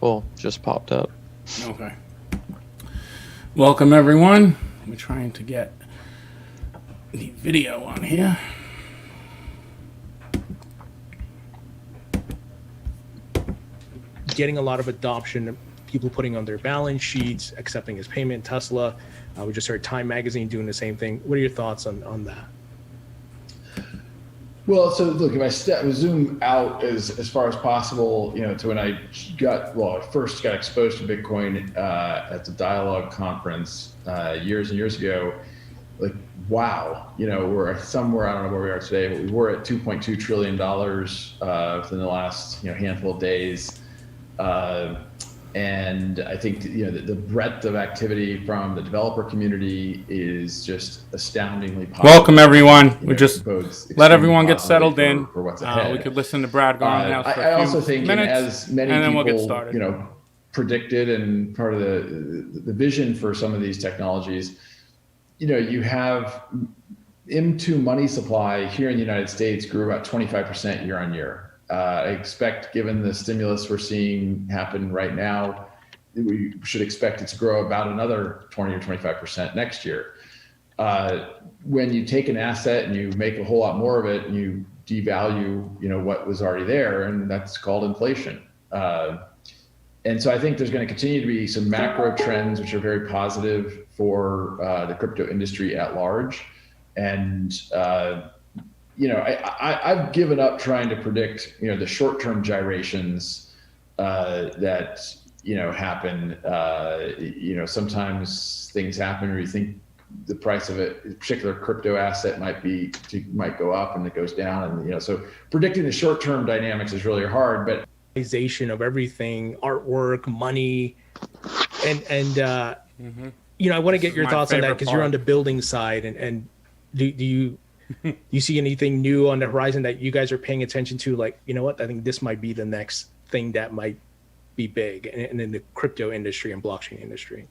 Cool. Just popped up. Okay. Welcome, everyone. We're trying to get the video on here. Getting a lot of adoption, people putting on their balance sheets, accepting his payment. Tesla, we just heard Time Magazine doing the same thing. What are your thoughts on that? Well, so look, if I zoom out as far as possible, to when I first got exposed to Bitcoin at the Dialogue conference years and years ago, like, wow, we're somewhere, I don't know where we are today, but we were at $2.2 trillion within the last handful of days. And I think the breadth of activity from the developer community is just astoundingly positive. Welcome, everyone. We just let everyone get settled in. For what's ahead. We could listen to Brad Garnhouse for I a few also think, minutes, as many and then people, we'll get started. predicted, and part of the vision for some of these technologies, you have M2 money supply here in the United States grew about 25% year on year. I expect, given the stimulus we're seeing happen right now, we should expect it to grow about another 20 or 25% next year. When you take an asset and you make a whole lot more of it, and you devalue, what was already there, and that's called inflation. And so I think there's going to continue to be some macro trends which are very positive for the crypto industry at large. And I've given up trying to predict, the short-term gyrations that happen. Sometimes things happen where you think the price of a particular crypto asset might go up and it goes down, and so predicting the short-term dynamics is really hard. But Of everything, artwork, money, and I want to get your thoughts on that, because you're on the building side, and do you see anything new on the horizon that you guys are paying attention to? Like, I think this might be the next thing that might be big and in the crypto industry and blockchain industry.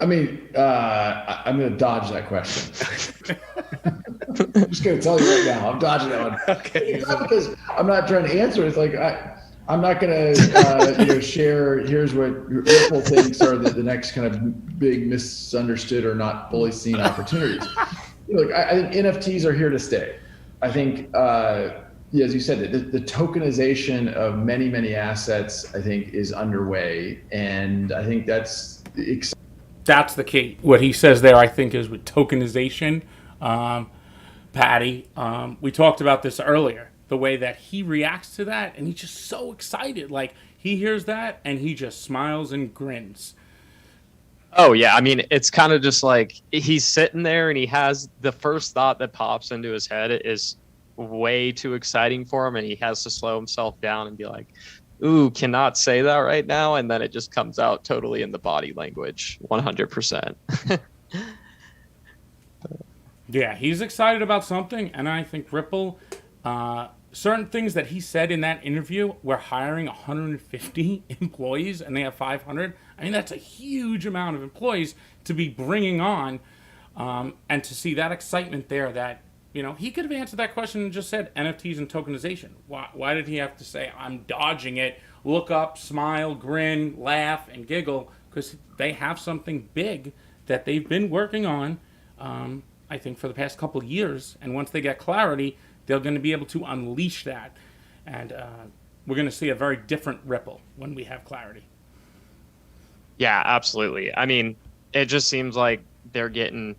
I mean, I'm going to dodge that question. I'm just going to tell you right now, I'm dodging that one. Okay. It's not because I'm not trying to answer. It's like I'm not going to share. Here's what Ripple thinks are the next kind of big misunderstood or not fully seen opportunities. Look, I think NFTs are here to stay. I think, as you said, the tokenization of many assets, I think, is underway, and I think that's the key. What he says there, I think, is with tokenization. Patty, we talked about this earlier, the way that he reacts to that, and he's just so excited. Like, he hears that and he just smiles and grins. Oh yeah, I mean, it's kind of just like he's sitting there and he has the first thought that pops into his head is way too exciting for him, and he has to slow himself down and be like, ooh, cannot say that right now, and then it just comes out totally in the body language, 100%. Yeah, he's excited about something, and I think Ripple, certain things that he said in that interview, we're hiring 150 employees and they have 500. I mean, that's a huge amount of employees to be bringing on, and to see that excitement there, that, he could have answered that question and just said NFTs and tokenization. Why did he have to say, I'm dodging it, look up, smile, grin, laugh, and giggle? Because they have something big that they've been working on, I think, for the past couple of years. And once they get clarity, they're going to be able to unleash that. And we're going to see a very different Ripple when we have clarity. Yeah, absolutely. I mean, it just seems like they're getting,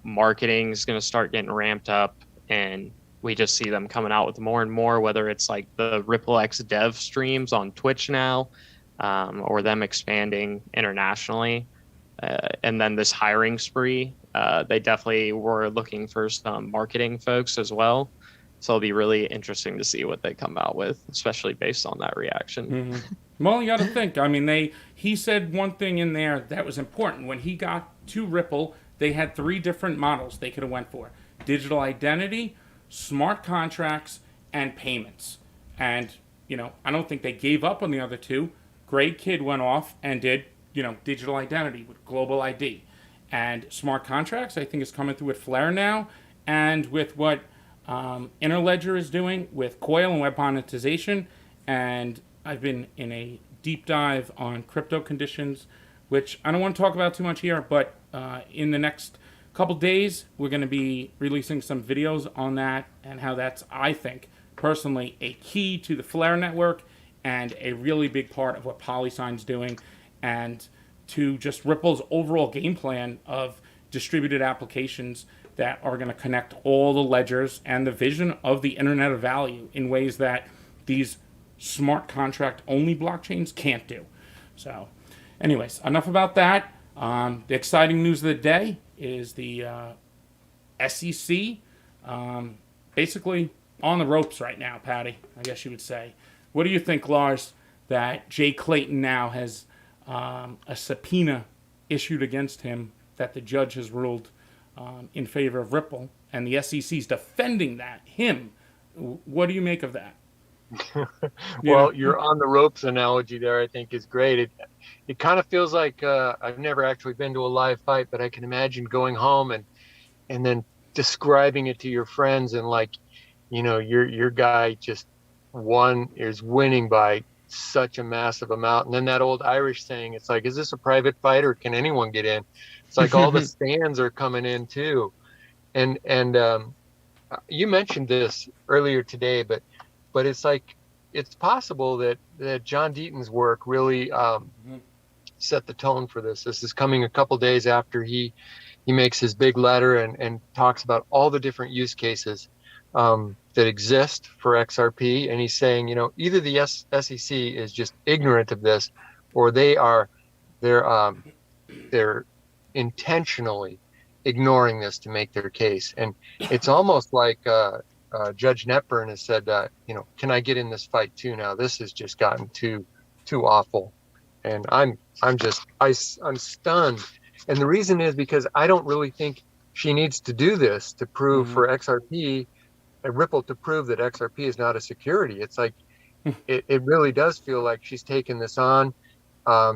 marketing is going to start getting ramped up, and we just see them coming out with more and more, whether it's like the Ripple X dev streams on Twitch now, or them expanding internationally. And then this hiring spree, they definitely were looking for some marketing folks as well. So it'll be really interesting to see what they come out with, especially based on that reaction. Mm-hmm. Well, you got to think. I mean, he said one thing in there that was important. When he got to Ripple, they had 3 different models they could have went for: digital identity, smart contracts, and payments. And, I don't think they gave up on the other 2. Greg Kidd went off and did, digital identity with Global ID. And smart contracts, I think, is coming through with Flare now. And with what Interledger is doing with Coil and web monetization. And I've been in a deep dive on crypto conditions, which I don't want to talk about too much here, but in the next couple days, we're going to be releasing some videos on that and how that's, I think, personally, a key to the Flare network and a really big part of what PolySign's doing and to just Ripple's overall game plan of distributed applications that are going to connect all the ledgers and the vision of the Internet of Value in ways that these smart contract only blockchains can't do. So anyways, enough about that. The exciting news of the day is the SEC basically on the ropes right now, Patty, I guess you would say. What do you think, Lars, that Jay Clayton now has a subpoena issued against him that the judge has ruled in favor of Ripple, and the SEC's defending him? What do you make of that? Well, your on the ropes analogy there, I think, is great. It kind of feels like I've never actually been to a live fight, but I can imagine going home and then describing it to your friends and like, your guy just is winning by such a massive amount. And then that old Irish saying, it's like, is this a private fight or can anyone get in? It's like all the stands are coming in too. And you mentioned this earlier today, but it's like, it's possible that John Deaton's work really set the tone for this. This is coming a couple days after he makes his big letter and talks about all the different use cases that exist for XRP. And he's saying, either the SEC is just ignorant of this, or they're intentionally ignoring this to make their case. And it's almost like Judge Netburn has said, can I get in this fight too now? This has just gotten too awful. And I'm stunned. And the reason is because I don't really think she needs to do this to prove for XRP, Ripple to prove that XRP is not a security. It's like, it really does feel like she's taken this on.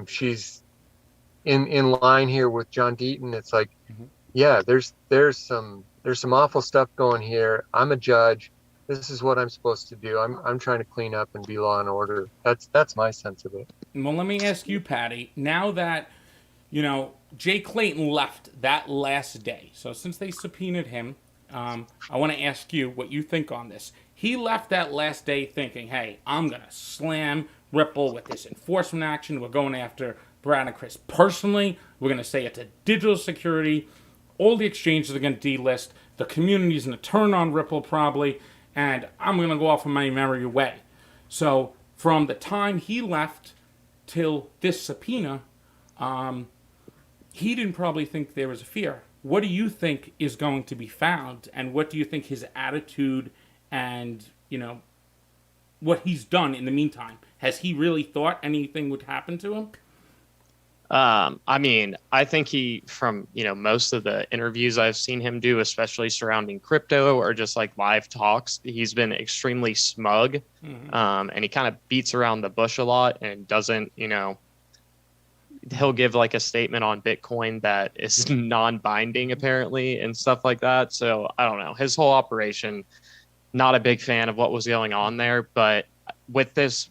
She's in line here with John Deaton. It's like, yeah, there's some awful stuff going here. I'm a judge. This is what I'm supposed to do. I'm trying to clean up and be law and order. That's my sense of it. Well, let me ask you, Patty, now that, Jay Clayton left that last day. So since they subpoenaed him, I want to ask you what you think on this. He left that last day thinking, hey, I'm going to slam Ripple with this enforcement action. We're going after Brad and Chris personally. We're going to say it's a digital security. All the exchanges are going to delist. The community's going to turn on Ripple probably. And I'm going to go off on my merry way. So from the time he left till this subpoena, he didn't probably think there was a fear. What do you think is going to be found? And what do you think his attitude and, what he's done in the meantime? Has he really thought anything would happen to him? I think from most of the interviews I've seen him do, especially surrounding crypto or just like live talks, he's been extremely smug. And he kind of beats around the bush a lot and doesn't, he'll give like a statement on Bitcoin that is non-binding apparently and stuff like that. So I don't know, his whole operation, not a big fan of what was going on there. But with this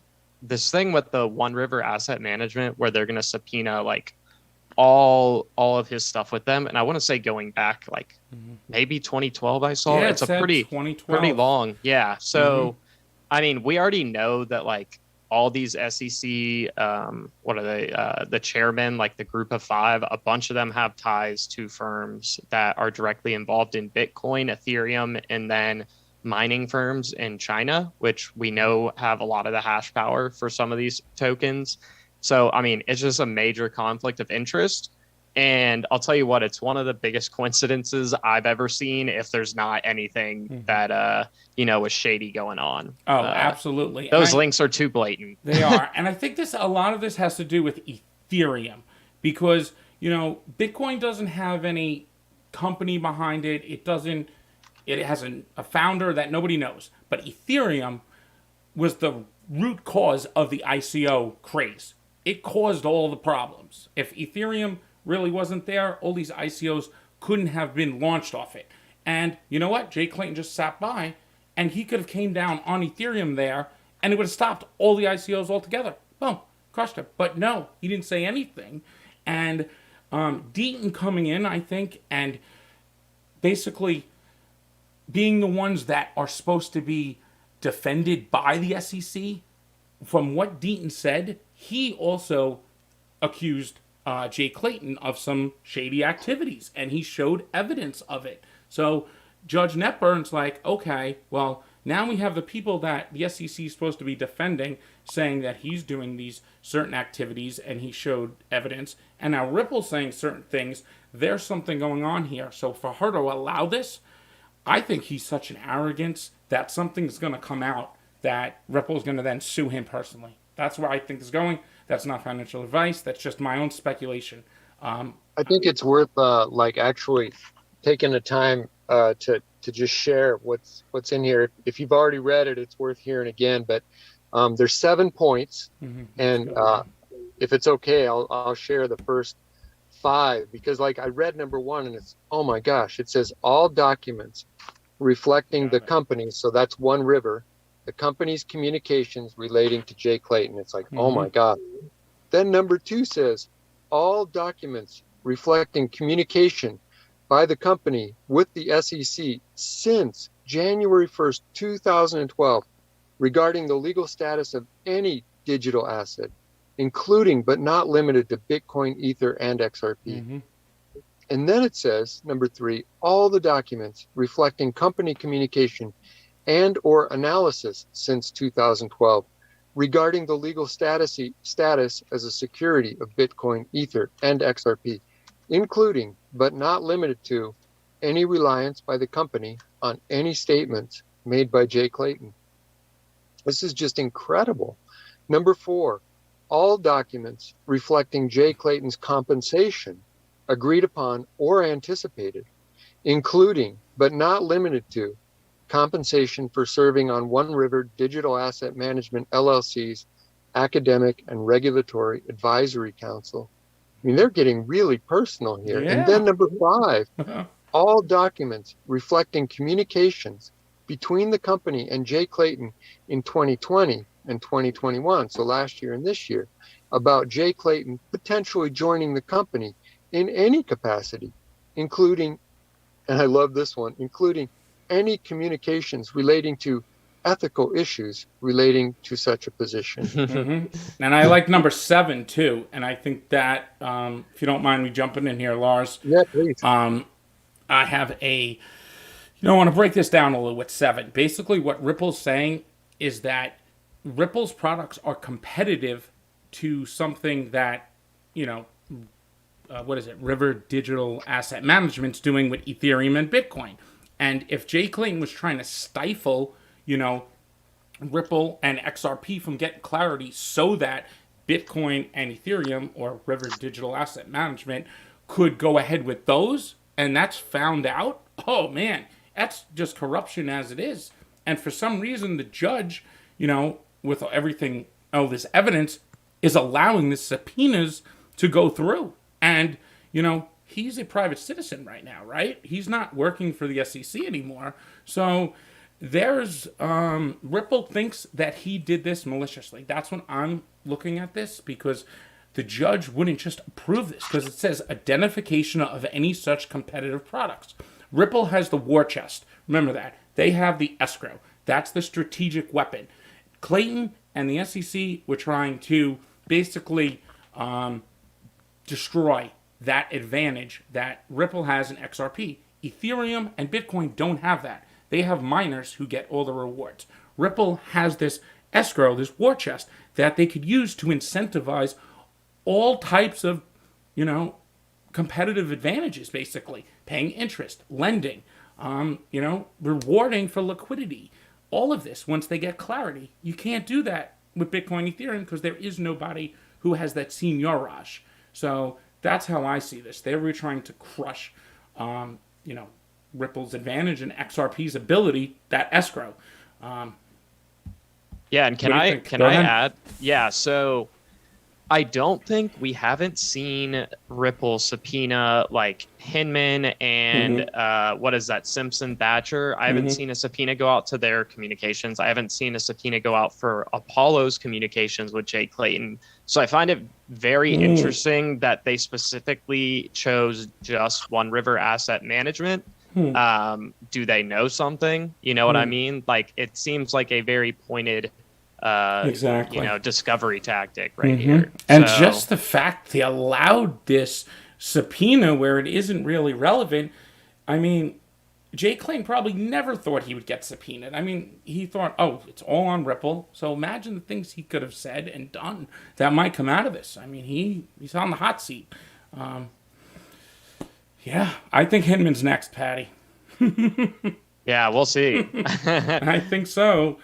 thing with the One River Asset Management, where they're going to subpoena like all of his stuff with them, and I want to say going back like maybe 2012, I saw it's a pretty long. Yeah. So we already know that like all these SEC, what are they? The chairman, like the group of 5, a bunch of them have ties to firms that are directly involved in Bitcoin, Ethereum, and then mining firms in China, which we know have a lot of the hash power for some of these tokens. So, it's just a major conflict of interest. And I'll tell you what, it's one of the biggest coincidences I've ever seen, if there's not anything that, is shady going on. Oh, absolutely. Those links are too blatant. They are. And I think a lot of this has to do with Ethereum because, Bitcoin doesn't have any company behind it. It has a founder that nobody knows. But Ethereum was the root cause of the ICO craze. It caused all the problems. If Ethereum really wasn't there, all these ICOs couldn't have been launched off it. And you know what? Jay Clayton just sat by, and he could have came down on Ethereum there and it would have stopped all the ICOs altogether. Boom, crushed it. But no, he didn't say anything. And Deaton coming in, I think, and basically being the ones that are supposed to be defended by the SEC, from what Deaton said, he also accused Jay Clayton of some shady activities, and he showed evidence of it. So Judge Netburn's like, okay, well, now we have the people that the SEC is supposed to be defending saying that he's doing these certain activities and he showed evidence. And now Ripple's saying certain things. There's something going on here. So for her to allow this, I think he's such an arrogance that something's going to come out that Ripple's going to then sue him personally. That's where I think it's going. That's not financial advice. That's just my own speculation. I think it's worth actually taking the time to just share what's in here. If you've already read it, it's worth hearing again. But there's 7 points, and if it's okay, I'll share the first 5 because I read number 1 and it's, oh my gosh, it says all documents reflecting the company. So that's One River, the company's communications relating to Jay Clayton. It's like, oh my God. Then number 2 says all documents reflecting communication by the company with the SEC since January 1st, 2012, regarding the legal status of any digital asset, including but not limited to Bitcoin, Ether, and XRP. And then it says, number 3, all the documents reflecting company communication and or analysis since 2012 regarding the legal status as a security of Bitcoin, Ether, and XRP, including but not limited to any reliance by the company on any statements made by Jay Clayton. This is just incredible. Number 4, all documents reflecting Jay Clayton's compensation agreed upon or anticipated, including but not limited to compensation for serving on One River Digital Asset Management LLC's Academic and Regulatory Advisory Council. I mean, they're getting really personal here. Yeah. And then number 5, all documents reflecting communications between the company and Jay Clayton in 2020 and 2021, so last year and this year, about Jay Clayton potentially joining the company in any capacity, including, and I love this one, including any communications relating to ethical issues relating to such a position. And I like number 7 too. And I think that, if you don't mind me jumping in here, Lars. Yeah, please. I have I want to break this down a little with 7. Basically, what Ripple's saying is that Ripple's products are competitive to something that, River Digital Asset Management's doing with Ethereum and Bitcoin. And if Jay Clayton was trying to stifle, Ripple and XRP from getting clarity so that Bitcoin and Ethereum or River Digital Asset Management could go ahead with those, and that's found out, oh man, that's just corruption as it is. And for some reason, the judge, with everything, all this evidence, is allowing the subpoenas to go through. And, he's a private citizen right now, right? He's not working for the SEC anymore. So there's, Ripple thinks that he did this maliciously. That's when I'm looking at this, because the judge wouldn't just approve this, because it says identification of any such competitive products. Ripple has the war chest. Remember that. They have the escrow. That's the strategic weapon. Clayton and the SEC were trying to basically destroy that advantage that Ripple has in XRP. Ethereum and Bitcoin don't have that. They have miners who get all the rewards. Ripple has this escrow, this war chest, that they could use to incentivize all types of, competitive advantages, basically. Paying interest, lending, rewarding for liquidity. All of this, once they get clarity. You can't do that with Bitcoin, Ethereum, because there is nobody who has that seigniorage. So that's how I see this. They were trying to crush, Ripple's advantage and XRP's ability, that escrow. Yeah, and can I add? Yeah, so I don't think we haven't seen Ripple subpoena like Hinman and what is that, Simpson Thatcher. I haven't seen a subpoena go out to their communications. I haven't seen a subpoena go out for Apollo's communications with Jay Clayton. So I find it very interesting that they specifically chose just One River Asset Management. Do they know something? You know what I mean? Like, it seems like a very pointed discovery tactic right here. And just the fact they allowed this subpoena where it isn't really relevant. I mean, Jay Clayton probably never thought he would get subpoenaed. I mean, he thought, oh, it's all on Ripple. So imagine the things he could have said and done that might come out of this. I mean, he's on the hot seat. Yeah, I think Hinman's next, Patty. Yeah, we'll see. I think so.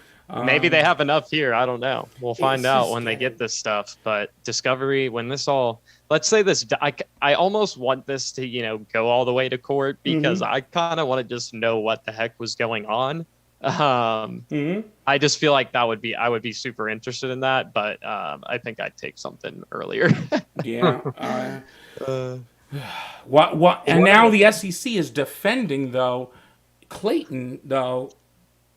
Maybe they have enough here. I don't know. We'll find out when they get this stuff. But Discovery, when this all, let's say this, I almost want this to, go all the way to court because I kind of want to just know what the heck was going on. I just feel like I would be super interested in that. But I think I'd take something earlier. Yeah. What? And now the SEC is defending, though, Clayton, though,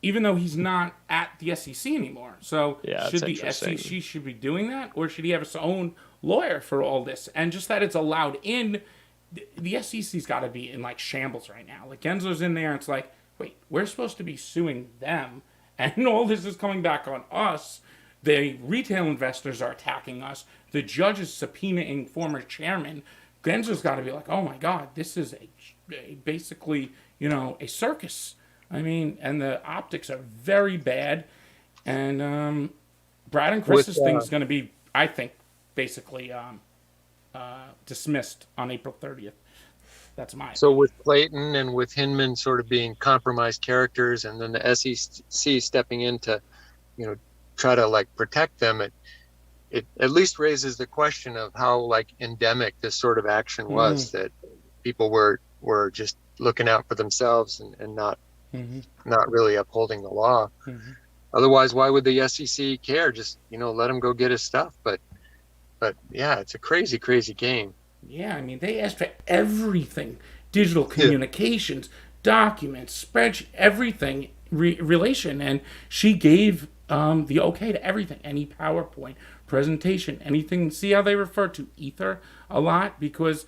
even though he's not at the SEC anymore. So should the SEC should be doing that, or should he have his own lawyer for all this? And just that it's allowed in, the SEC's got to be in like shambles right now. Like Genzo's in there, and it's like, wait, we're supposed to be suing them, and all this is coming back on us. The retail investors are attacking us. The judge is subpoenaing former chairman. Genzo's got to be like, oh my God, this is basically, a circus. I mean, and the optics are very bad. And Brad and Chris's thing is going to be, I think, basically dismissed on April 30th. That's my opinion. So with Clayton and with Hinman sort of being compromised characters, and then the SEC stepping in to, try to like protect them, it at least raises the question of how like endemic this sort of action was, that people were just looking out for themselves and not really upholding the law. Otherwise, why would the SEC care? Just, let him go get his stuff. But yeah, it's a crazy, crazy game. Yeah, I mean, they asked for everything. Digital communications, documents, spreadsheet, everything, relation. And she gave the okay to everything. Any PowerPoint, presentation, anything. See how they refer to Ether a lot? Because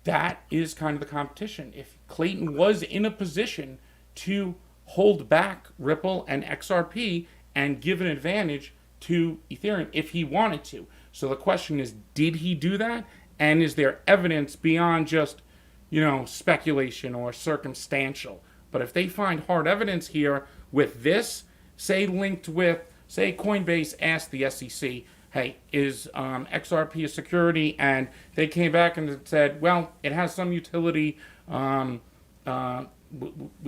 that is kind of the competition. If Clayton was in a position to hold back Ripple and XRP and give an advantage to Ethereum if he wanted to. So the question is, did he do that? And is there evidence beyond just, speculation or circumstantial? But if they find hard evidence here with this, say linked with, say Coinbase asked the SEC, hey, is XRP a security? And they came back and said, well, it has some utility. We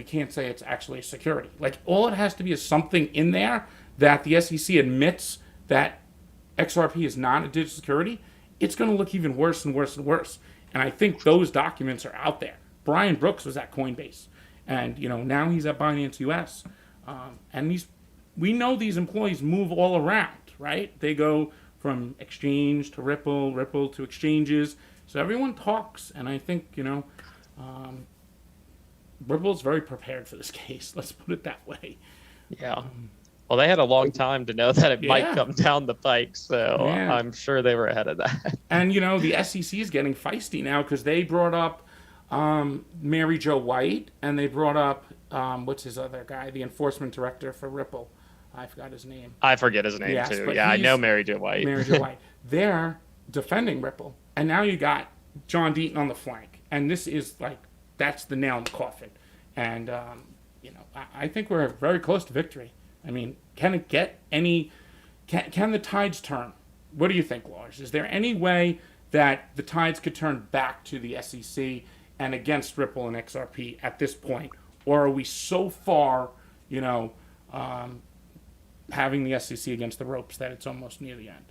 can't say it's actually a security. Like, all it has to be is something in there that the SEC admits that XRP is not a digital security. It's going to look even worse and worse and worse. And I think those documents are out there. Brian Brooks was at Coinbase, and now he's at Binance US. And we know these employees move all around, right? They go from exchange to Ripple, Ripple to exchanges. So everyone talks, and I think Ripple's very prepared for this case. Let's put it that way. Yeah. Well, they had a long time to know that it might come down the pike, so I'm sure they were ahead of that. And, the SEC is getting feisty now because they brought up Mary Jo White, and they brought up, what's his other guy, the enforcement director for Ripple. I forgot his name. I forget his name, too. Yeah, I know Mary Jo White. Mary Jo White. They're defending Ripple. And now you got John Deaton on the flank. And this is that's the nail in the coffin. And, I think we're very close to victory. I mean, can it get any... Can the tides turn? What do you think, Lars? Is there any way that the tides could turn back to the SEC and against Ripple and XRP at this point? Or are we so far, having the SEC against the ropes that it's almost near the end?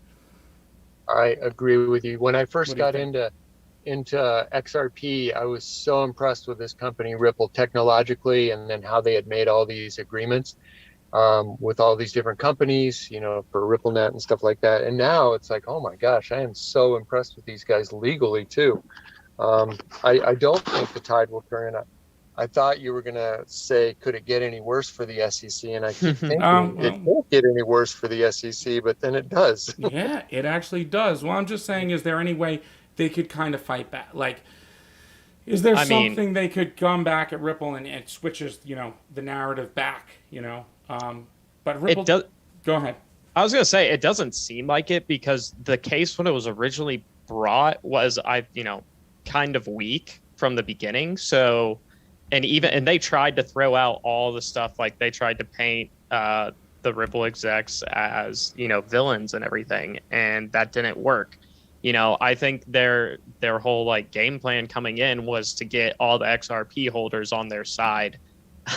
I agree with you. When I first got into XRP, I was so impressed with this company, Ripple, technologically, and then how they had made all these agreements. with all these different companies, for RippleNet and stuff like that. And now it's like, oh my gosh, I am so impressed with these guys legally too. I don't think the tide will turn. I thought you were going to say, could it get any worse for the SEC? And I keep thinking it won't get any worse for the SEC, but then it does. Yeah, it actually does. Well, I'm just saying, is there any way they could kind of fight back? Like, is there something they could come back at Ripple and it switches, the narrative back, But Ripple... Go ahead. I was going to say, it doesn't seem like it, because the case when it was originally brought was, kind of weak from the beginning. So... And they tried to throw out all the stuff, like they tried to paint the Ripple execs as, villains and everything, and that didn't work. I think their whole game plan coming in was to get all the XRP holders on their side,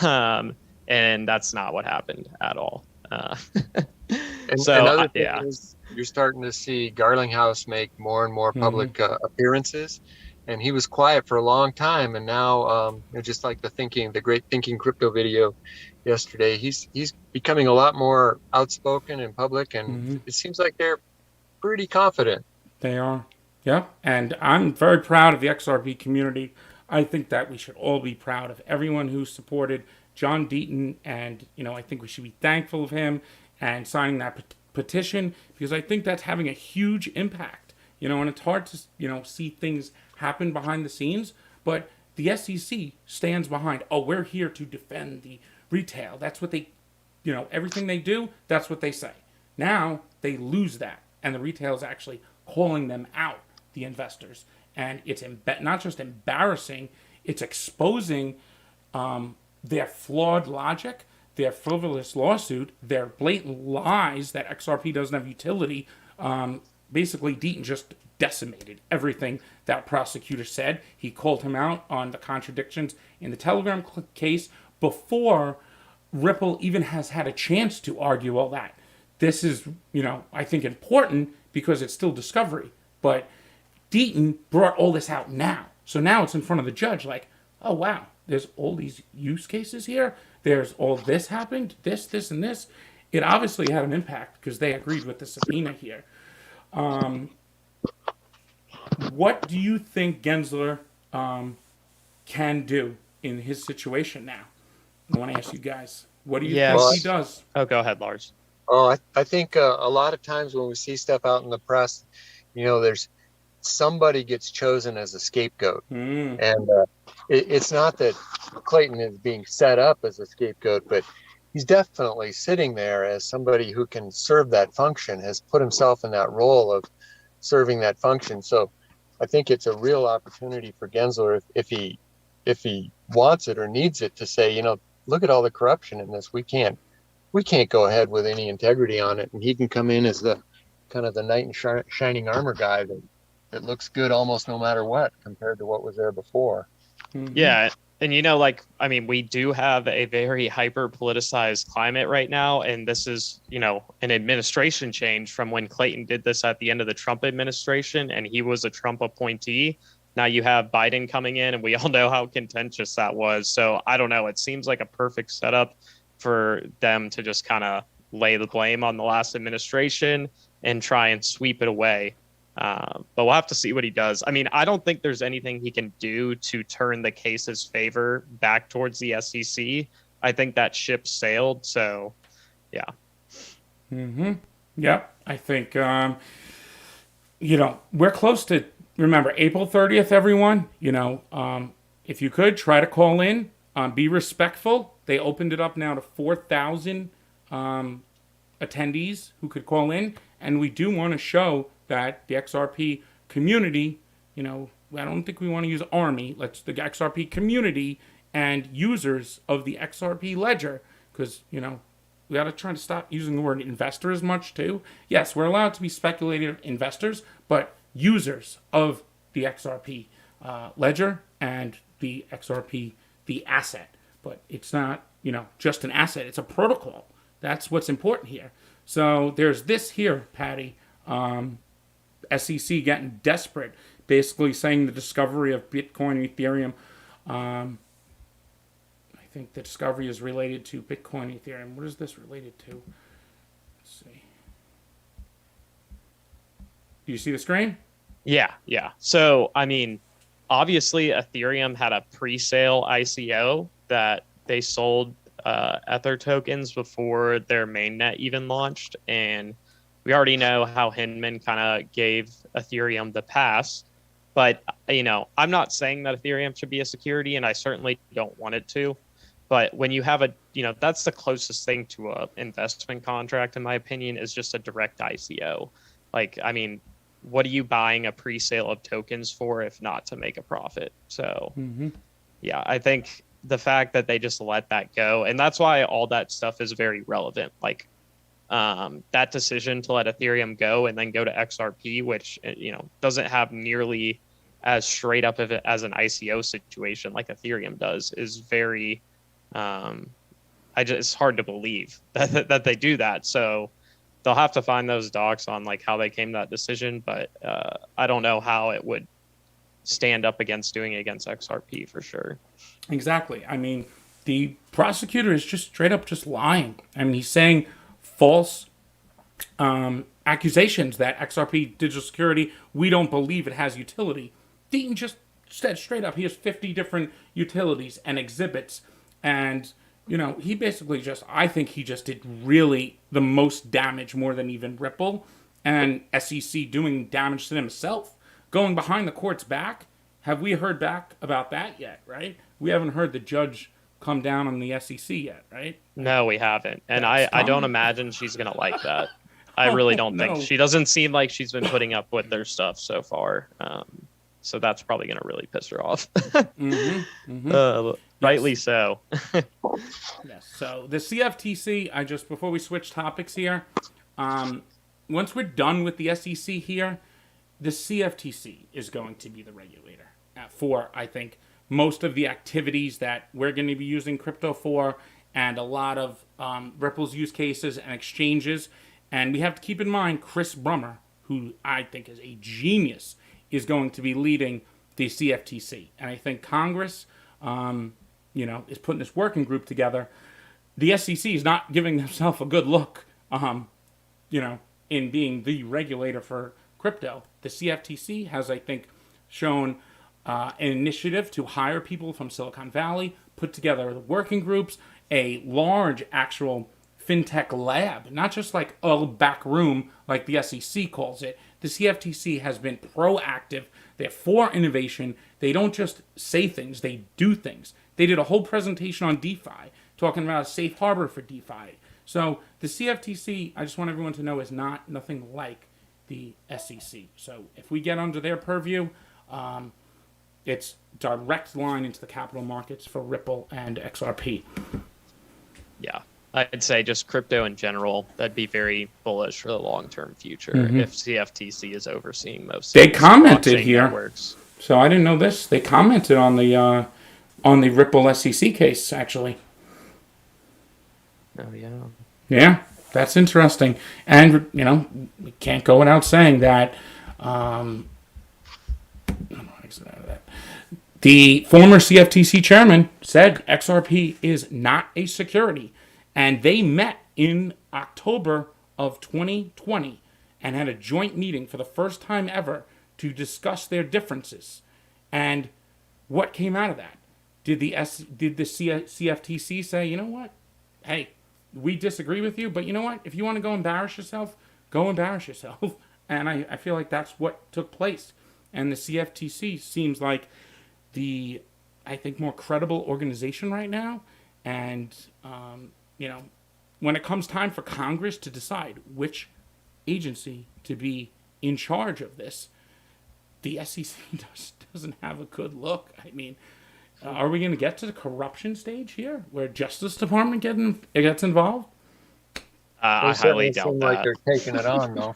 and that's not what happened at all. Another thing is you're starting to see Garlinghouse make more and more public appearances. And he was quiet for a long time, and now, just like the Great Thinking Crypto video yesterday, he's becoming a lot more outspoken in public, and it seems like they're pretty confident. They are, yeah. And I'm very proud of the XRP community. I think that we should all be proud of everyone who supported John Deaton, and I think we should be thankful of him and signing that petition, because I think that's having a huge impact. And it's hard to see things happen behind the scenes, but the SEC stands behind, we're here to defend the retail. That's what they, everything they do, that's what they say. Now they lose that, and the retail is actually calling them out, the investors. And it's not just embarrassing, it's exposing their flawed logic, their frivolous lawsuit, their blatant lies that XRP doesn't have utility. Basically, Deaton just decimated everything that prosecutor said. He called him out on the contradictions in the Telegram case before Ripple even has had a chance to argue all that. This is, I think important because it's still discovery. But Deaton brought all this out now. So now it's in front of the judge like, oh, wow, there's all these use cases here. There's all this happened, this, and this. It obviously had an impact because they agreed with the subpoena here. What do you think Gensler can do in his situation now? I want to ask you guys. What do you think he does? Oh, go ahead, Lars. Oh, I think a lot of times when we see stuff out in the press, there's somebody gets chosen as a scapegoat. And it's not that Clayton is being set up as a scapegoat, but he's definitely sitting there as somebody who can serve that function, has put himself in that role of serving that function. So I think it's a real opportunity for Gensler if he wants it or needs it to say, look at all the corruption in this. We can't go ahead with any integrity on it. And he can come in as the kind of the knight in shining armor guy that looks good almost no matter what compared to what was there before. Yeah. And, we do have a very hyper politicized climate right now. And this is, an administration change from when Clayton did this at the end of the Trump administration, and he was a Trump appointee. Now you have Biden coming in, and we all know how contentious that was. So I don't know. It seems like a perfect setup for them to just kind of lay the blame on the last administration and try and sweep it away. But we'll have to see what he does. I don't think there's anything he can do to turn the case's favor back towards the SEC. I think that ship sailed. So, yeah. Yeah, I think, we're close to, remember, April 30th, everyone. If you could, try to call in. Be respectful. They opened it up now to 4,000 attendees who could call in. And we do want to show that the XRP community, I don't think we want to use army. Let's the XRP community and users of the XRP ledger, because, we got to try to stop using the word investor as much too. Yes, we're allowed to be speculative investors, but users of the XRP ledger and the XRP, the asset. But it's not, just an asset. It's a protocol. That's what's important here. So there's this here, Patty. SEC getting desperate, basically saying the discovery of Bitcoin and Ethereum. I think the discovery is related to Bitcoin, Ethereum. What is this related to? Let's see. Do you see the screen? Yeah. So, I mean, obviously Ethereum had a pre-sale ICO that they sold Ether tokens before their mainnet even launched. And we already know how Hinman kind of gave Ethereum the pass. But, I'm not saying that Ethereum should be a security, and I certainly don't want it to. But when you have that's the closest thing to a investment contract, in my opinion, is just a direct ICO. Like, I mean, what are you buying a pre-sale of tokens for if not to make a profit? So, yeah, I think the fact that they just let that go, and that's why all that stuff is very relevant. Like, that decision to let Ethereum go and then go to XRP, which, doesn't have nearly as straight up of it as an ICO situation like Ethereum does, is very, it's hard to believe that they do that. So they'll have to find those docs on like how they came to that decision, but I don't know how it would stand up against doing it against XRP for sure. Exactly. I mean, the prosecutor is just straight up just lying. I mean, he's saying false accusations that XRP digital security, we don't believe it has utility. Deaton just said straight up he has 50 different utilities and exhibits, and he basically I think he just did really the most damage, more than even Ripple and SEC doing damage to himself, going behind the court's back. Have we heard back about that yet, right? We haven't heard the judge come down on the SEC yet, right? No, we haven't. And I don't imagine she's going to like that. I really don't think. She doesn't seem like she's been putting up with their stuff so far. So that's probably going to really piss her off. Rightly so. Yes. So the CFTC, before we switch topics here, once we're done with the SEC here, the CFTC is going to be the regulator for, I think, most of the activities that we're going to be using crypto for, and a lot of Ripple's use cases and exchanges. And we have to keep in mind Chris Brummer, who I think is a genius, is going to be leading the CFTC. And I think Congress, is putting this working group together. The SEC is not giving themselves a good look, in being the regulator for crypto. The CFTC has, I think, shown an initiative to hire people from Silicon Valley, put together the working groups, a large actual fintech lab, not just like a back room like the SEC calls it. The CFTC has been proactive. They're for innovation. They don't just say things, they do things. They did a whole presentation on DeFi, talking about a safe harbor for DeFi. So the CFTC, I just want everyone to know, is nothing like the SEC. So if we get under their purview, it's direct line into the capital markets for Ripple and XRP. Yeah. I'd say just crypto in general, that'd be very bullish for the long-term future if CFTC is overseeing most. They commented here, networks. So I didn't know this. They commented on the Ripple SEC case, actually. Oh yeah. Yeah, that's interesting. And we can't go without saying that. The former CFTC chairman said XRP is not a security. And they met in October of 2020 and had a joint meeting for the first time ever to discuss their differences. And what came out of that? Did the CFTC say, you know what? Hey, we disagree with you, but you know what? If you want to go embarrass yourself, go embarrass yourself. And I feel like that's what took place. And the CFTC seems like the, I think, more credible organization right now. And, when it comes time for Congress to decide which agency to be in charge of this, the SEC doesn't have a good look. I mean, are we going to get to the corruption stage here, where Justice Department gets involved? I highly doubt seem that. like they're taking it on, though,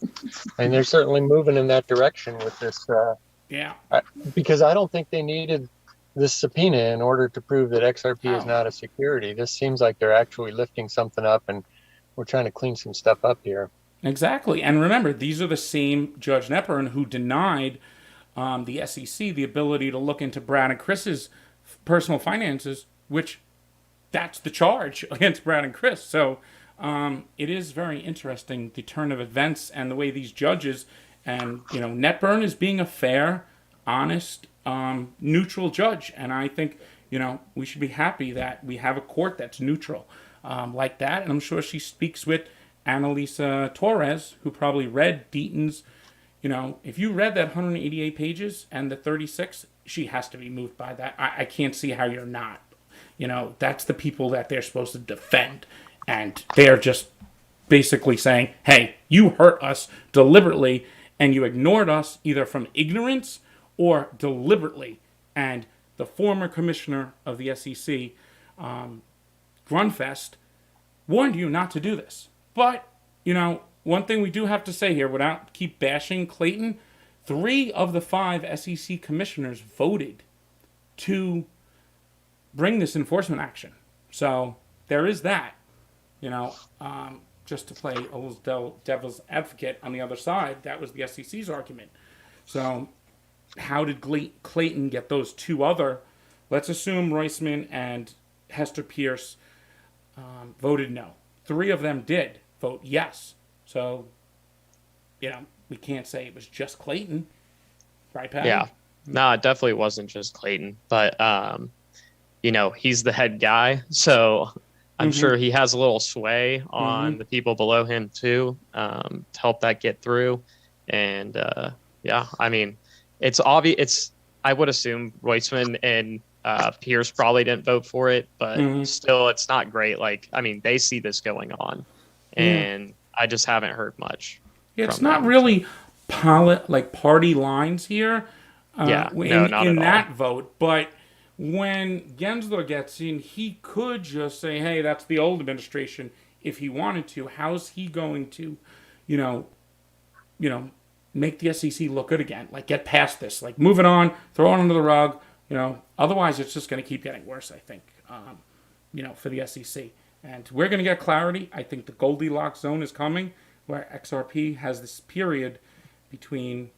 and they're certainly moving in that direction with this. Because I don't think they needed this subpoena in order to prove that XRP is not a security. This seems like they're actually lifting something up, and we're trying to clean some stuff up here. Exactly. And remember, these are the same Judge Nepperin who denied the SEC the ability to look into Brad and Chris's personal finances, which that's the charge against Brad and Chris. So it is very interesting, the turn of events and the way these judges and, Netburn is being a fair, honest, neutral judge. And I think, we should be happy that we have a court that's neutral like that. And I'm sure she speaks with Annalisa Torres, who probably read Deaton's. If you read that 188 pages and the 36, she has to be moved by that. I can't see how you're not. That's the people that they're supposed to defend. And they're just basically saying, hey, you hurt us deliberately and you ignored us either from ignorance or deliberately. And the former commissioner of the SEC, Grunfest, warned you not to do this. But, one thing we do have to say here, without keep bashing Clayton, 3 of the 5 SEC commissioners voted to bring this enforcement action. So there is that, just to play a little devil's advocate on the other side, that was the SEC's argument. So how did Clayton get those 2 other, let's assume Roisman and Hester Pierce voted no. 3 of them did vote yes. So, we can't say it was just Clayton. Right, Patty? Yeah. No, it definitely wasn't just Clayton. But, he's the head guy. So I'm sure he has a little sway on the people below him, too, to help that get through. And, it's obvious. I would assume Roisman and Pierce probably didn't vote for it. But still, it's not great. They see this going on. And I just haven't heard much. It's not really party lines here. Not in at that all. vote. But when Gensler gets in, he could just say, "Hey, that's the old administration." If he wanted to, how's he going to, make the SEC look good again? Get past this. Move it on, throw it under the rug. Otherwise it's just going to keep getting worse. I think, for the SEC. And we're going to get clarity. I think the Goldilocks zone is coming, where XRP has this period between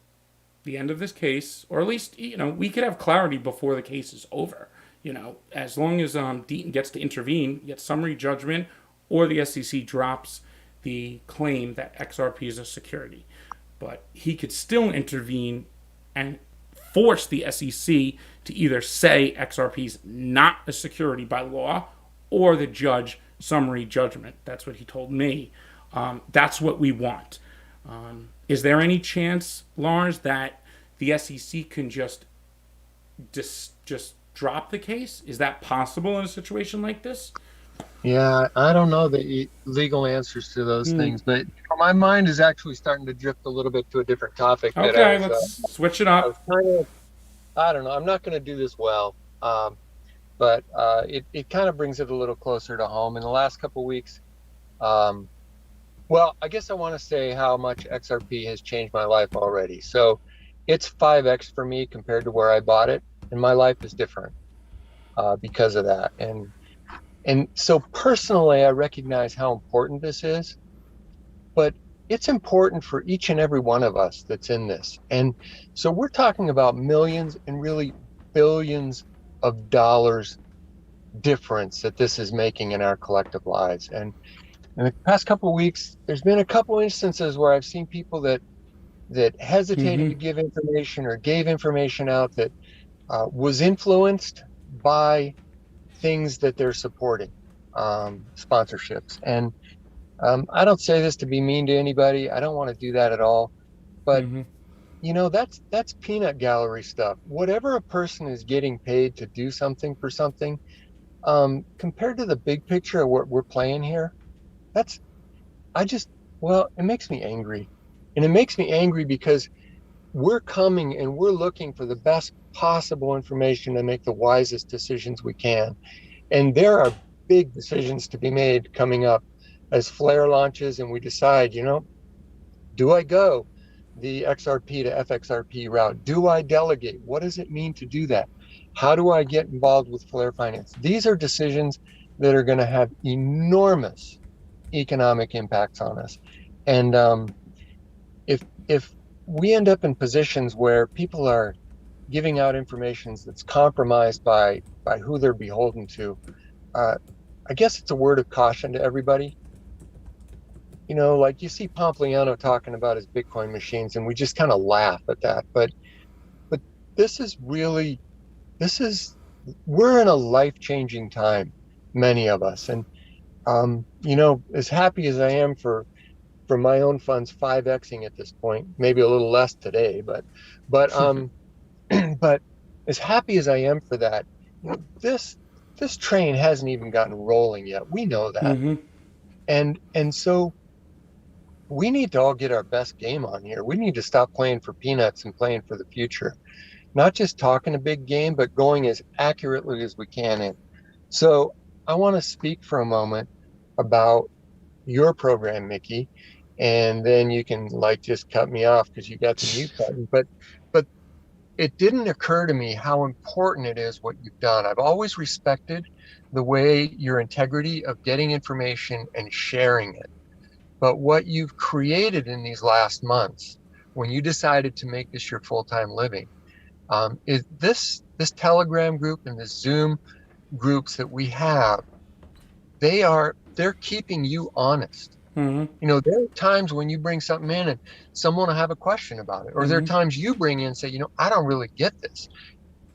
the end of this case, or at least, we could have clarity before the case is over. As long as Deaton gets to intervene, gets summary judgment, or the SEC drops the claim that XRP is a security. But he could still intervene and force the SEC to either say XRP is not a security by law, or the judge summary judgment. That's what he told me. That's what we want. Is there any chance, Lars, that the SEC can just drop the case? Is that possible in a situation like this? Yeah, I don't know the legal answers to those things, but my mind is actually starting to drift a little bit to a different topic. Okay, let's switch it up. I don't know. I'm not going to do this well, but it kind of brings it a little closer to home. In the last couple of weeks, well, I guess I want to say how much XRP has changed my life already. So it's 5x for me compared to where I bought it, and my life is different because of that. And so personally, I recognize how important this is, but it's important for each and every one of us that's in this. And so we're talking about millions and really billions of dollars difference that this is making in our collective lives. And in the past couple of weeks, there's been a couple instances where I've seen people that hesitated to give information or gave information out that was influenced by things that they're supporting, sponsorships. And I don't say this to be mean to anybody. I don't want to do that at all. But that's peanut gallery stuff. Whatever a person is getting paid to do something for something, compared to the big picture of what we're playing here, it makes me angry. And it makes me angry because we're coming and we're looking for the best possible information to make the wisest decisions we can. And there are big decisions to be made coming up as Flare launches and we decide, do I go the XRP to FXRP route? Do I delegate? What does it mean to do that? How do I get involved with Flare Finance? These are decisions that are going to have enormous economic impacts on us. And if we end up in positions where people are giving out information that's compromised by who they're beholden to, I guess it's a word of caution to everybody. Like you see Pompliano talking about his Bitcoin machines, and we just kind of laugh at that. But this is really, we're in a life-changing time, many of us. And, as happy as I am for my own funds 5xing at this point, maybe a little less today, but but as happy as I am for that, this train hasn't even gotten rolling yet. We know that. Mm-hmm. And so we need to all get our best game on here. We need to stop playing for peanuts and playing for the future. Not just talking a big game, but going as accurately as we can in. So I want to speak for a moment about your program, Mickey, and then you can just cut me off because you got the mute button. But it didn't occur to me how important it is what you've done. I've always respected the way your integrity of getting information and sharing it. But what you've created in these last months, when you decided to make this your full-time living, is this Telegram group and the Zoom groups that we have, they're keeping you honest. Mm-hmm. There are times when you bring something in and someone will have a question about it, or there are times you bring in and say, I don't really get this.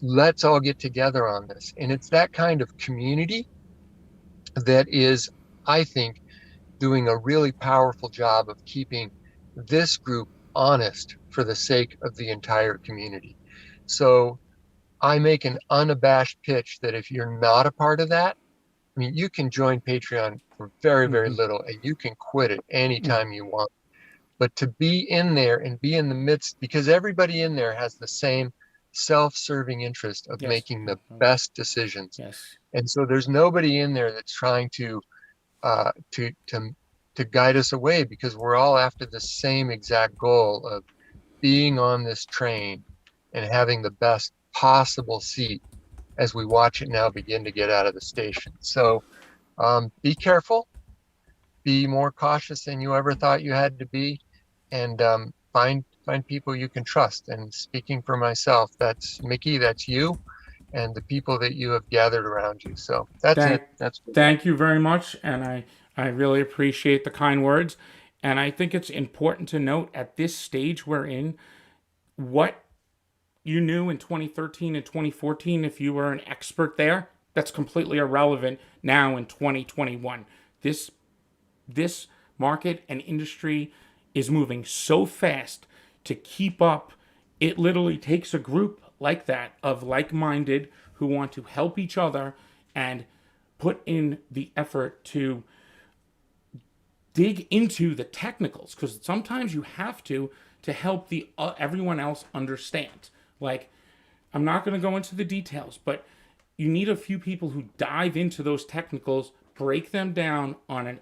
Let's all get together on this. And it's that kind of community that is, I think, doing a really powerful job of keeping this group honest for the sake of the entire community. So I make an unabashed pitch that if you're not a part of that, you can join Patreon for very, very little, and you can quit it anytime you want. But to be in there and be in the midst, because everybody in there has the same self-serving interest of making the best decisions. Yes. And so there's nobody in there that's trying to guide us away, because we're all after the same exact goal of being on this train and having the best possible seat as we watch it now begin to get out of the station. So be careful, be more cautious than you ever thought you had to be, and find people you can trust. And speaking for myself, that's Mickey, that's you, and the people that you have gathered around you. So Thank you very much, and I really appreciate the kind words. And I think it's important to note at this stage we're in, what you knew in 2013 and 2014, if you were an expert there, that's completely irrelevant now in 2021. This market and industry is moving so fast to keep up. It literally takes a group like that of like-minded who want to help each other and put in the effort to dig into the technicals, because sometimes you have to help the everyone else understand. Like, I'm not going to go into the details, but you need a few people who dive into those technicals, break them down on an,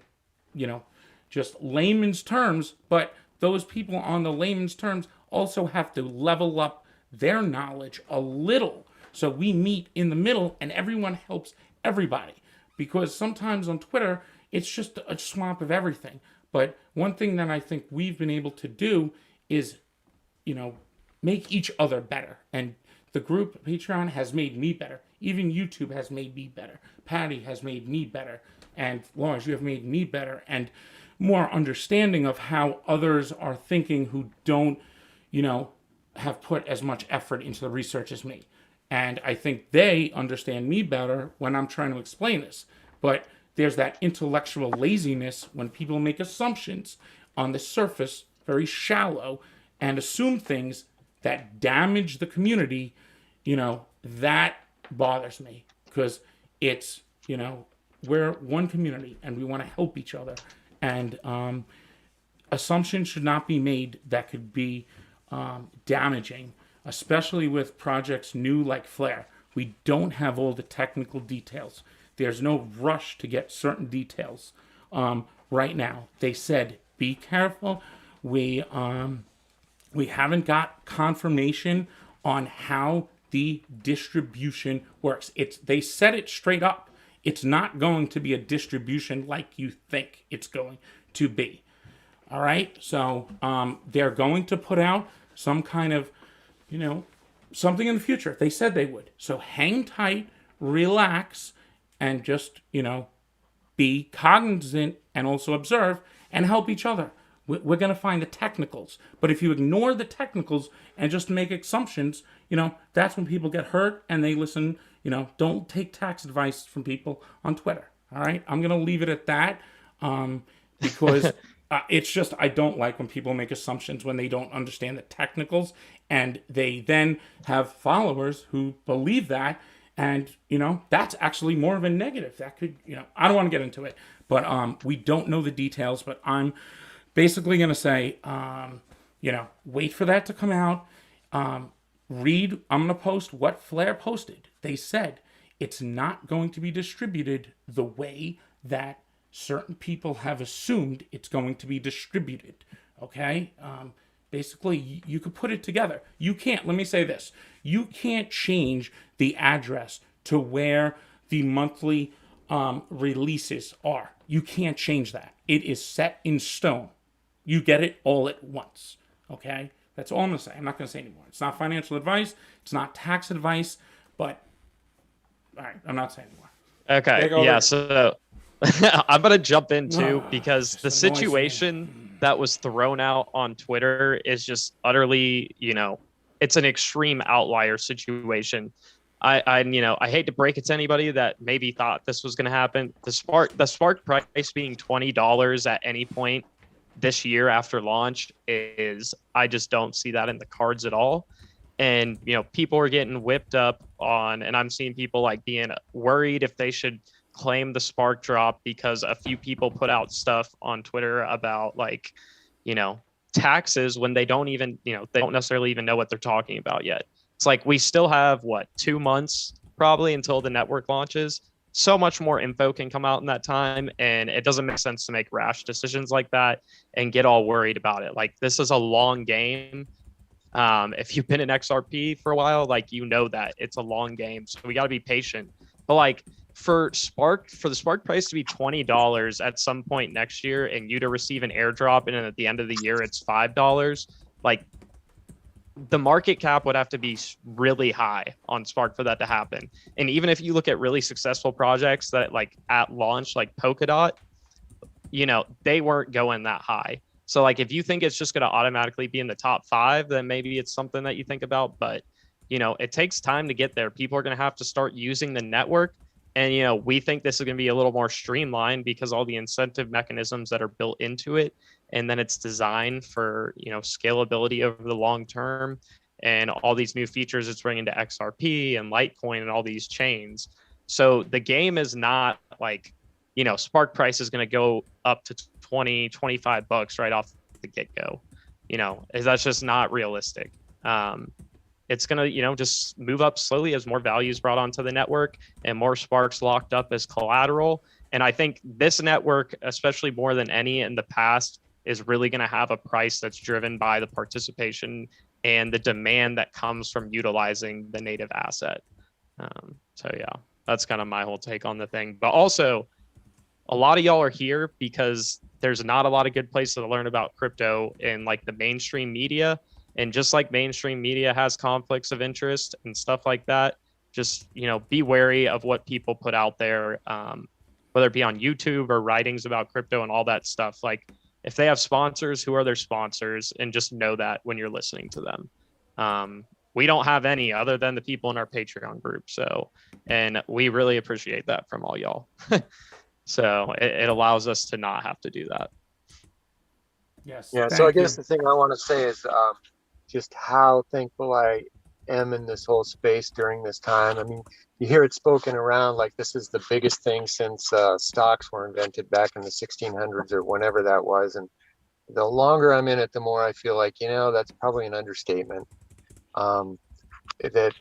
just layman's terms, but those people on the layman's terms also have to level up their knowledge a little. So we meet in the middle and everyone helps everybody. Because sometimes on Twitter, it's just a swamp of everything. But one thing that I think we've been able to do is, make each other better. And the group Patreon has made me better. Even YouTube has made me better. Patty has made me better. And Lars, you have made me better. And more understanding of how others are thinking who don't, have put as much effort into the research as me. And I think they understand me better when I'm trying to explain this. But there's that intellectual laziness when people make assumptions on the surface, very shallow, and assume things that damage the community. That bothers me, because it's, we're one community and we want to help each other. And assumptions should not be made that could be damaging, especially with projects new like Flare. We don't have all the technical details. There's no rush to get certain details right now. They said, be careful. We haven't got confirmation on how the distribution works. They said it straight up. It's not going to be a distribution like you think it's going to be. All right? So they're going to put out some kind of, something in the future. They said they would. So hang tight, relax, and just, be cognizant and also observe and help each other. We're going to find the technicals. But if you ignore the technicals and just make assumptions, that's when people get hurt and they listen. Don't take tax advice from people on Twitter. All right? I'm going to leave it at that because it's just I don't like when people make assumptions when they don't understand the technicals, and they then have followers who believe that. And, that's actually more of a negative. That could, I don't want to get into it. But we don't know the details. But I'm basically going to say, wait for that to come out. I'm going to post what Flare posted. They said it's not going to be distributed the way that certain people have assumed it's going to be distributed. Okay? Basically, you could put it together. You can't, let me say this. You can't change the address to where the monthly releases are. You can't change that. It is set in stone. You get it all at once. Okay? That's all I'm going to say. I'm not going to say anymore. It's not financial advice. It's not tax advice. But, all right, I'm not saying anymore. Okay. Yeah, so I'm going to jump in too because the situation that was thrown out on Twitter is just utterly, it's an extreme outlier situation. I hate to break it to anybody that maybe thought this was going to happen. The Spark price being $20 at any point this year after launch I just don't see that in the cards at all. And, people are getting whipped up on, and I'm seeing people like being worried if they should claim the Spark drop because a few people put out stuff on Twitter about taxes when they don't even, they don't necessarily even know what they're talking about yet. It's like we still have 2 months probably until the network launches. So much more info can come out in that time, and it doesn't make sense to make rash decisions like that and get all worried about it. Like, this is a long game. If you've been in XRP for a while, that it's a long game. So we got to be patient. But for the Spark price to be $20 at some point next year and you to receive an airdrop and then at the end of the year it's $5, the market cap would have to be really high on Spark for that to happen. And even if you look at really successful projects that at launch, like Polkadot, they weren't going that high. So if you think it's just going to automatically be in the top 5, then maybe it's something that you think about. But, it takes time to get there. People are going to have to start using the network. And, we think this is going to be a little more streamlined because all the incentive mechanisms that are built into it. And then it's designed for, scalability over the long term and all these new features it's bringing to XRP and Litecoin and all these chains. So the game is not Spark price is going to go up to 20, 25 bucks right off the get-go. That's just not realistic. It's going to, just move up slowly as more value is brought onto the network and more Sparks locked up as collateral. And I think this network, especially more than any in the past, is really going to have a price that's driven by the participation and the demand that comes from utilizing the native asset. So yeah, that's kind of my whole take on the thing. But also, a lot of y'all are here because there's not a lot of good places to learn about crypto in the mainstream media. And just like mainstream media has conflicts of interest and stuff like that, just, be wary of what people put out there, whether it be on YouTube or writings about crypto and all that stuff. If they have sponsors, who are their sponsors? And just know that when you're listening to them. We don't have any other than the people in our Patreon group. So, and we really appreciate that from all y'all. So it allows us to not have to do that. Yes. Yeah. So I guess the thing I want to say is just how thankful I am in this whole space during this time. I mean, you hear it spoken around like this is the biggest thing since stocks were invented back in the 1600s or whenever that was. And the longer I'm in it, the more I feel like, that's probably an understatement. That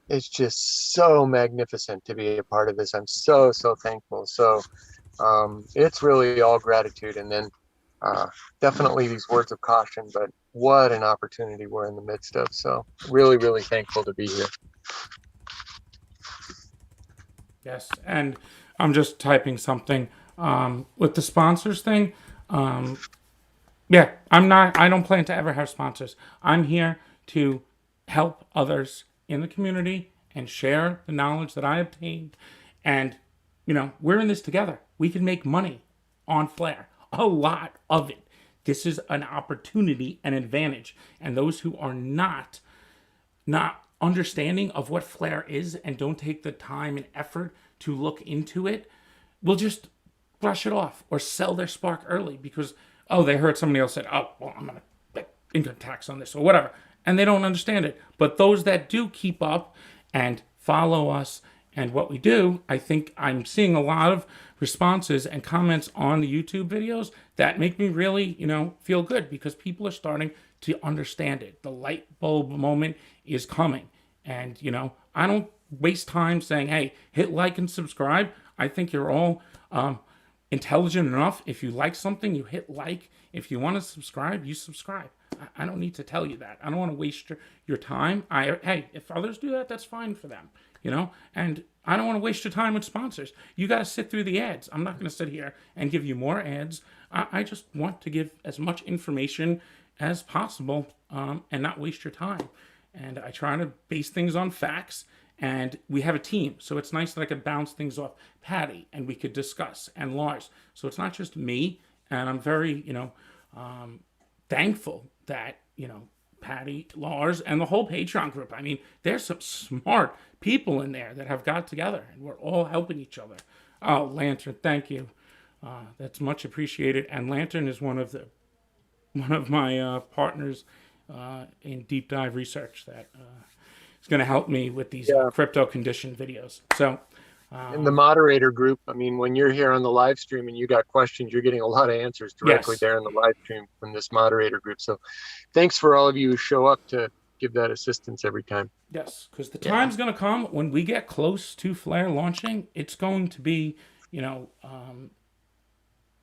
it's just so magnificent to be a part of this. I'm so thankful. So it's really all gratitude. And then definitely these words of caution, but what an opportunity we're in the midst of. So really, really thankful to be here. Yes, and I'm just typing something with the sponsors thing. Yeah, I don't plan to ever have sponsors. I'm here to help others in the community and share the knowledge that I obtained. And we're in this together. We can make money on Flare, a lot of it. This is an opportunity, an advantage. And those who are not understanding of what Flare is and don't take the time and effort to look into it will just brush it off or sell their Spark early because, they heard somebody else said, I'm going to pay income tax on this or whatever. And they don't understand it. But those that do keep up and follow us and what we do, I think I'm seeing a lot of responses and comments on the YouTube videos that make me really, feel good because people are starting to understand it. The light bulb moment is coming. And, I don't waste time saying, hey, hit like and subscribe. I think you're all intelligent enough. If you like something, you hit like. If you want to subscribe, you subscribe. I don't need to tell you that. I don't want to waste your time. Hey, if others do that, that's fine for them. And I don't want to waste your time with sponsors. You got to sit through the ads. I'm not going to sit here and give you more ads. I just want to give as much information as possible and not waste your time. And I try to base things on facts. And we have a team, so it's nice that I could bounce things off Patty and we could discuss, and Lars. So it's not just me, and I'm very, thankful that, Patty, Lars, and the whole Patreon group. I mean, there's some smart people in there that have got together, and we're all helping each other. Oh, Lantern, thank you. That's much appreciated. And Lantern is one of my partners in deep dive research that is going to help me with these crypto condition videos. So. In the moderator group, I mean, when you're here on the live stream and you got questions, you're getting a lot of answers directly there in the live stream from this moderator group. So thanks for all of you who show up to give that assistance every time. Yes, because the time's going to come when we get close to Flare launching. It's going to be, an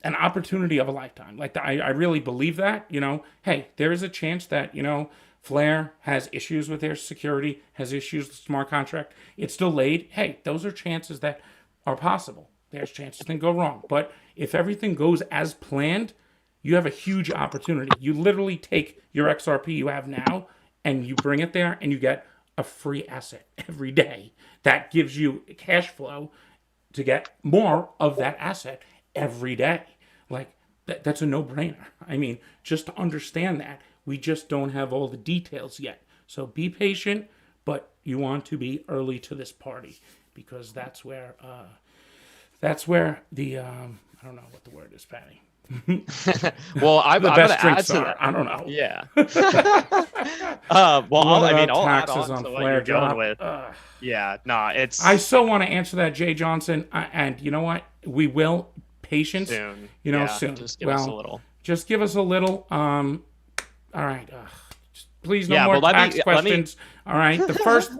opportunity of a lifetime. Like, I really believe that, hey, there is a chance that, Flare has issues with their security, has issues with smart contract. It's delayed. Hey, those are chances that are possible. There's chances things go wrong. But if everything goes as planned, you have a huge opportunity. You literally take your XRP you have now and you bring it there and you get a free asset every day. That gives you cash flow to get more of that asset every day. Like, that's a no-brainer. I mean, just to understand that. We just don't have all the details yet. So be patient, but you want to be early to this party because that's where the I don't know what the word is, Patty. Well, I'm going to add to that. I don't know. Yeah. I'll add on to what you're going with. It's. I so want to answer that, Jay Johnson, and you know what? We will. Patience. Soon. Soon. Just give us a little. Just give us a little. All right. Please, no more tax questions. All right. The first,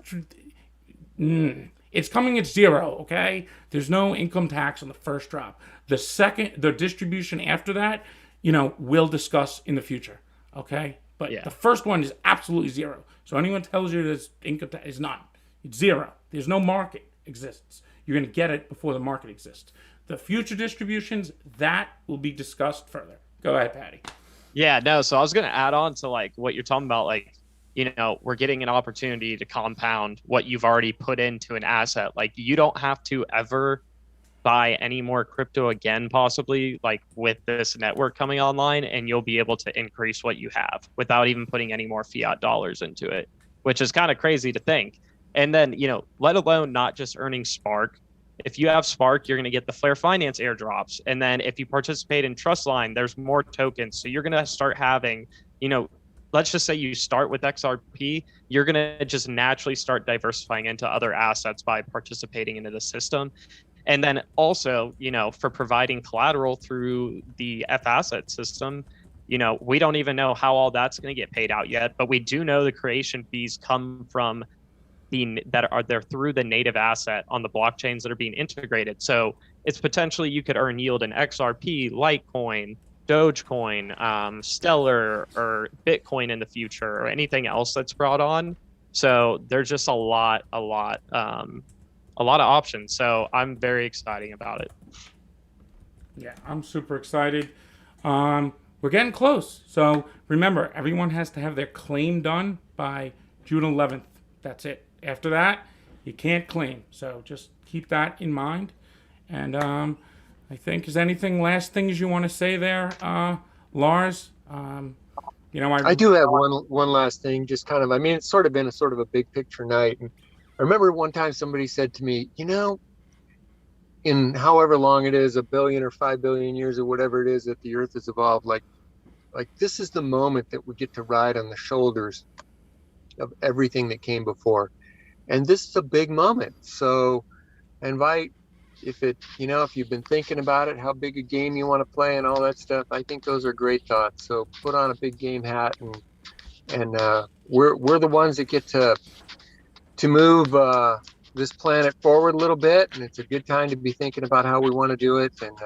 it's coming at 0. Okay. There's no income tax on the first drop. The second, the distribution after that, we'll discuss in the future. Okay. But the first one is absolutely 0. So anyone tells you there's income tax is none. It's 0. There's no market exists. You're going to get it before the market exists. The future distributions, that will be discussed further. Go ahead, Patty. Yeah, no, so I was going to add on to like what you're talking about. Like, we're getting an opportunity to compound what you've already put into an asset. Like, you don't have to ever buy any more crypto again, possibly, like with this network coming online, and you'll be able to increase what you have without even putting any more fiat dollars into it, which is kind of crazy to think. And then, let alone not just earning Spark. If you have Spark, you're going to get the Flare Finance airdrops. And then if you participate in Trustline, there's more tokens. So you're going to start having, let's just say you start with XRP, you're going to just naturally start diversifying into other assets by participating into the system. And then also, for providing collateral through the F asset system, we don't even know how all that's going to get paid out yet, but we do know the creation fees come from they're through the native asset on the blockchains that are being integrated. So it's potentially you could earn yield in XRP, Litecoin, Dogecoin, Stellar, or Bitcoin in the future, or anything else that's brought on. So there's just a lot of options. So I'm very excited about it. Yeah, I'm super excited. We're getting close. So remember, everyone has to have their claim done by June 11th. That's it. After that, you can't claim. So just keep that in mind. And I think, is anything last things you want to say there, Lars? I do have one last thing, just kind of, I mean, it's sort of been a sort of a big picture night. And I remember one time somebody said to me, in however long it is, 1 billion or 5 billion years or whatever it is that the Earth has evolved, like this is the moment that we get to ride on the shoulders of everything that came before. And this is a big moment. So I invite, if you've been thinking about it, how big a game you want to play and all that stuff, I think those are great thoughts. So put on a big game hat, and we're the ones that get to move this planet forward a little bit, and it's a good time to be thinking about how we want to do it. And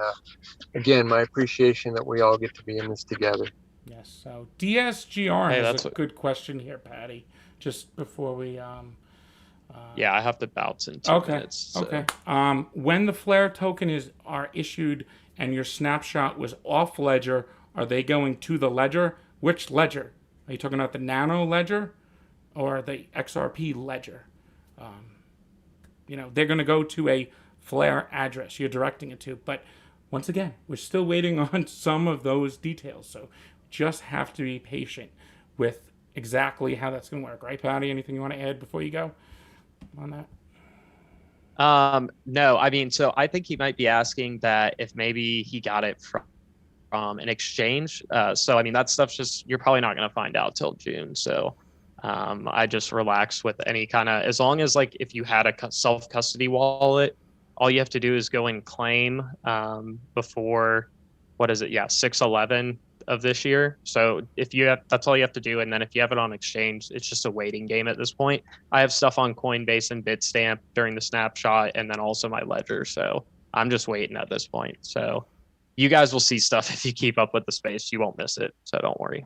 again, my appreciation that we all get to be in this together. Yes. So DSGR Hey, has a good question here, Patty. Just before we yeah, I have to bounce in 2 minutes. So. Okay. When the Flare token are issued and your snapshot was off ledger, are they going to the ledger? Which ledger? Are you talking about the Nano ledger or the XRP ledger? They're going to go to a Flare address you're directing it to. But once again, we're still waiting on some of those details. So just have to be patient with exactly how that's going to work. Right, Patty? Anything you want to add before you go on that? No, I mean, so I think he might be asking that if maybe he got it from an exchange. So I mean, that stuff's just, you're probably not going to find out till June. So I just relax with any kind of, as long as like if you had a self custody wallet, all you have to do is go and claim before, what is it? Yeah, 6/11 of this year. So if you have, that's all you have to do. And then if you have it on exchange, it's just a waiting game at this point. I have stuff on Coinbase and Bitstamp during the snapshot, and then also my ledger. So I'm just waiting at this point. So you guys will see stuff if you keep up with the space. You won't miss it. So don't worry.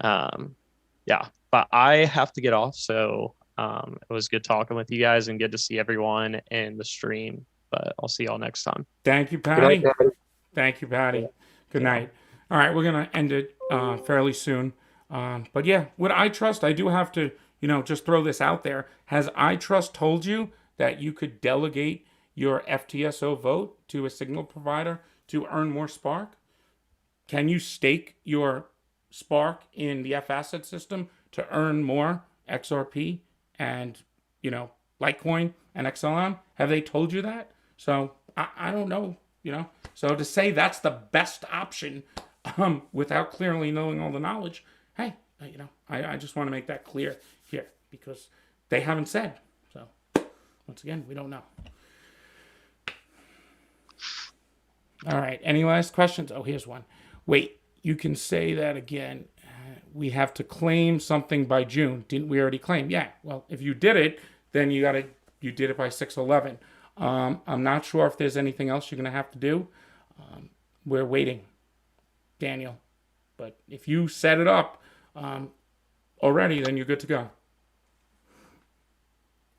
Yeah, but I have to get off. So it was good talking with you guys and good to see everyone in the stream. But I'll see y'all next time. Thank you, Patty. Good night, Patty. Thank you, Patty. Good night. All right, we're going to end it fairly soon. But yeah, with iTrust, I do have to, just throw this out there. Has iTrust told you that you could delegate your FTSO vote to a signal provider to earn more Spark? Can you stake your Spark in the F asset system to earn more XRP and, Litecoin and XLM? Have they told you that? So I don't know, So to say that's the best option without clearly knowing all the knowledge, hey, I just want to make that clear here because they haven't said. So once again, we don't know. All right. Any last questions? Oh, here's one. Wait, you can say that again. We have to claim something by June. Didn't we already claim? Yeah. Well, if you did it, then you did it by 6/11. I'm not sure if there's anything else you're going to have to do. We're waiting, Daniel. But if you set it up already, then you're good to go.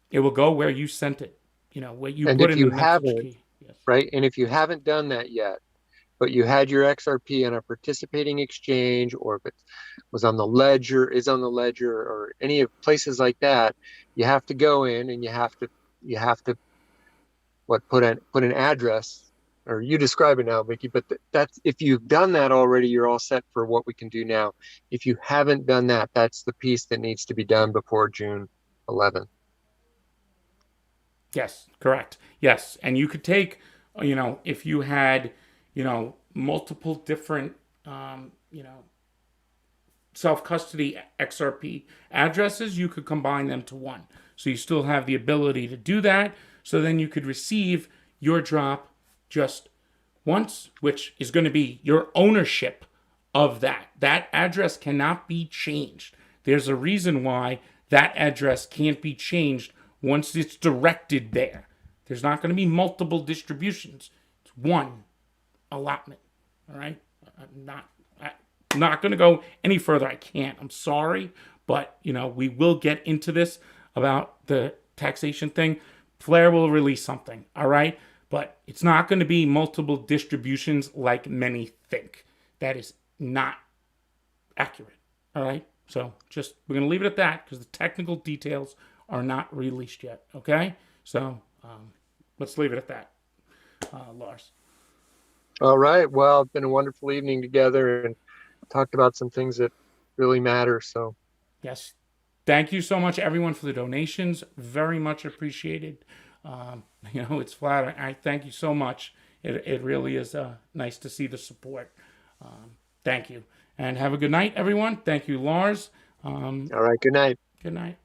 It will go where you sent it. Where you and put if in you the haven't, message key. Yes. right? And if you haven't done that yet, but you had your XRP on a participating exchange, or if it was on the ledger, or any of places like that, you have to go in and you have to put an address, or you describe it now, Vicky, but that's, if you've done that already, you're all set for what we can do now. If you haven't done that, that's the piece that needs to be done before June 11th. Yes, correct. Yes, and you could take, if you had, multiple different, self-custody XRP addresses, you could combine them to one. So you still have the ability to do that. So then you could receive your drop just once, which is going to be your ownership of that. That address cannot be changed. There's a reason why that address can't be changed once it's directed there. There's not going to be multiple distributions. It's one allotment. All right? I'm not going to go any further. I can't. I'm sorry. But, we will get into this about the taxation thing. Flare will release something. All right? But it's not going to be multiple distributions like many think. That is not accurate. All right? So we're going to leave it at that because the technical details are not released yet. Okay? So let's leave it at that. Lars. All right. Well, it's been a wonderful evening together and talked about some things that really matter. So, yes. Thank you so much, everyone, for the donations. Very much appreciated. It's flattering. I thank you so much. It really is nice to see the support. Thank you. And have a good night, everyone. Thank you, Lars. all right. Good night. Good night.